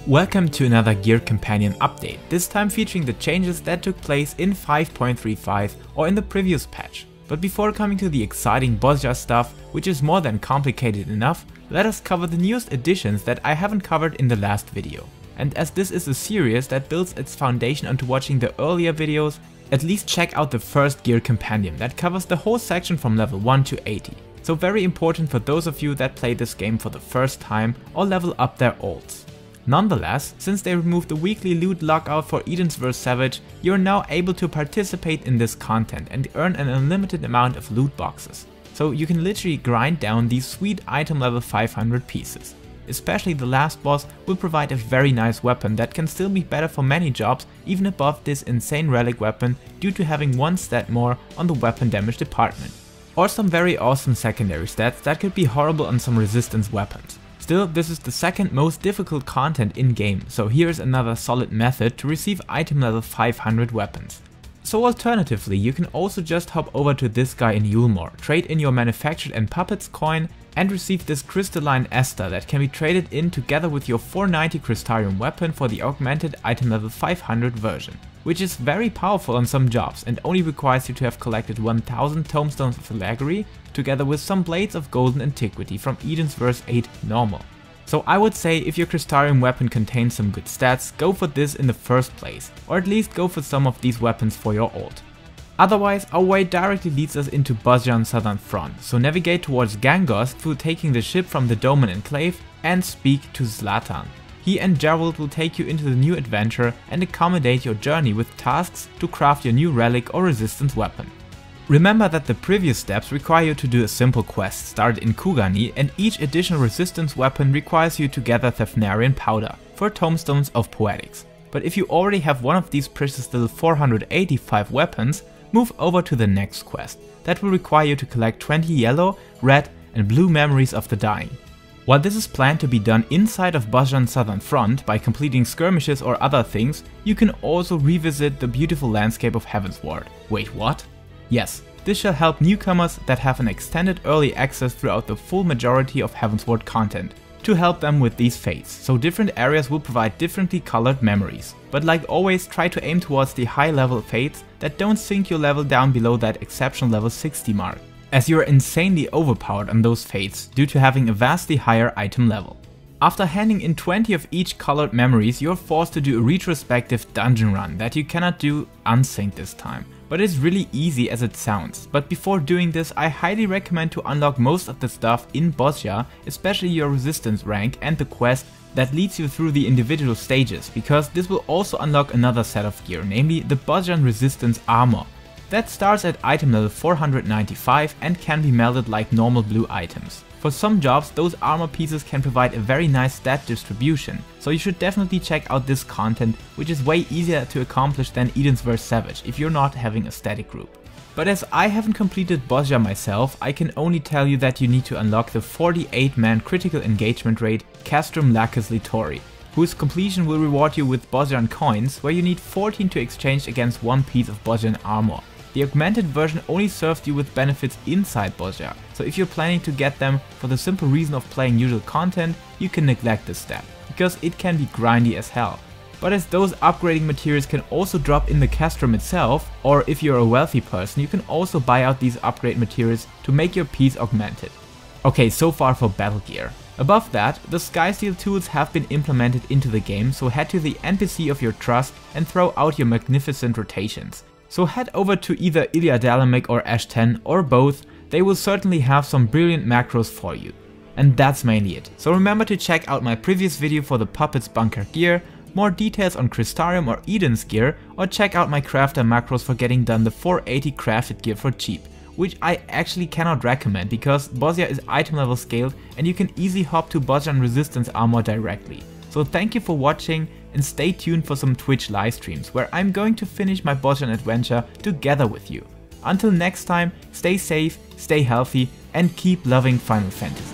Welcome to another Gear Companion update, this time featuring the changes that took place in 5.35 or in the previous patch. But before coming to the exciting Bozja stuff, which is more than complicated enough, let us cover the newest additions that I haven't covered in the last video. And as this is a series that builds its foundation onto watching the earlier videos, at least check out the first Gear Compendium that covers the whole section from level 1 to 80. So very important for those of you that play this game for the first time or level up their alts. Nonetheless, since they removed the weekly loot lockout for Eden's vs Savage, you are now able to participate in this content and earn an unlimited amount of loot boxes. So you can literally grind down these sweet item level 500 pieces. Especially the last boss will provide a very nice weapon that can still be better for many jobs even above this insane relic weapon due to having one stat more on the weapon damage department. Or some very awesome secondary stats that could be horrible on some resistance weapons. Still, this is the second most difficult content in game, so here's another solid method to receive item level 500 weapons. So alternatively, you can also just hop over to this guy in Ilvl, trade in your manufactured and puppets coin and receive this crystalline ester that can be traded in together with your 490 Crystarium weapon for the augmented item level 500 version, which is very powerful on some jobs and only requires you to have collected 1000 tomestones of allegory together with some blades of golden antiquity from Eden's vs 8 normal. So I would say if your Crystarium weapon contains some good stats, go for this in the first place, or at least go for some of these weapons for your ult. Otherwise, our way directly leads us into Bozjan's southern front, so navigate towards Gangost through taking the ship from the Doman Enclave and speak to Zlatan. He and Gerald will take you into the new adventure and accommodate your journey with tasks to craft your new relic or resistance weapon. Remember that the previous steps require you to do a simple quest started in Kugani, and each additional resistance weapon requires you to gather Tefnarian powder for tomestones of poetics. But if you already have one of these precious little 485 weapons, move over to the next quest. That will require you to collect 20 yellow, red and blue memories of the dying. While this is planned to be done inside of Bozjan's southern front by completing skirmishes or other things, you can also revisit the beautiful landscape of Heavensward. Wait, what? Yes, this shall help newcomers that have an extended early access throughout the full majority of Heavensward content, to help them with these fates, so different areas will provide differently colored memories. But like always, try to aim towards the high level fates that don't sink your level down below that exceptional level 60 mark, as you are insanely overpowered on those fates due to having a vastly higher item level. After handing in 20 of each colored memories, you are forced to do a retrospective dungeon run that you cannot do unsynced this time. But it's really easy as it sounds. But before doing this, I highly recommend to unlock most of the stuff in Bozja, especially your resistance rank and the quest that leads you through the individual stages, because this will also unlock another set of gear, namely the Bozjan resistance armor. That starts at item level 495 and can be melded like normal blue items. For some jobs, those armor pieces can provide a very nice stat distribution, so you should definitely check out this content, which is way easier to accomplish than Eden's vs Savage if you're not having a static group. But as I haven't completed Bozja myself, I can only tell you that you need to unlock the 48-man critical engagement raid CASTRUM LACUS LITORE, whose completion will reward you with Bozjan coins, where you need 14 to exchange against one piece of Bozjan armor. The augmented version only serves you with benefits inside Bozja, so if you're planning to get them for the simple reason of playing usual content, you can neglect this step, because it can be grindy as hell. But as those upgrading materials can also drop in the CASTRUM itself, or if you're a wealthy person, you can also buy out these upgrade materials to make your piece augmented. Okay, so far for battle gear. Above that, the Skysteel tools have been implemented into the game, so head to the NPC of your trust and throw out your magnificent rotations. So head over to either Iliadalamek or Ash10 or both, they will certainly have some brilliant macros for you. And that's mainly it. So remember to check out my previous video for the Puppets bunker gear, more details on Crystarium or Eden's gear, or check out my crafter macros for getting done the 480 crafted gear for cheap, which I actually cannot recommend because Bozja is item level scaled and you can easily hop to Bozjan resistance armor directly. So thank you for watching and stay tuned for some Twitch live streams where I'm going to finish my Bozjan adventure together with you. Until next time, stay safe, stay healthy and keep loving Final Fantasy.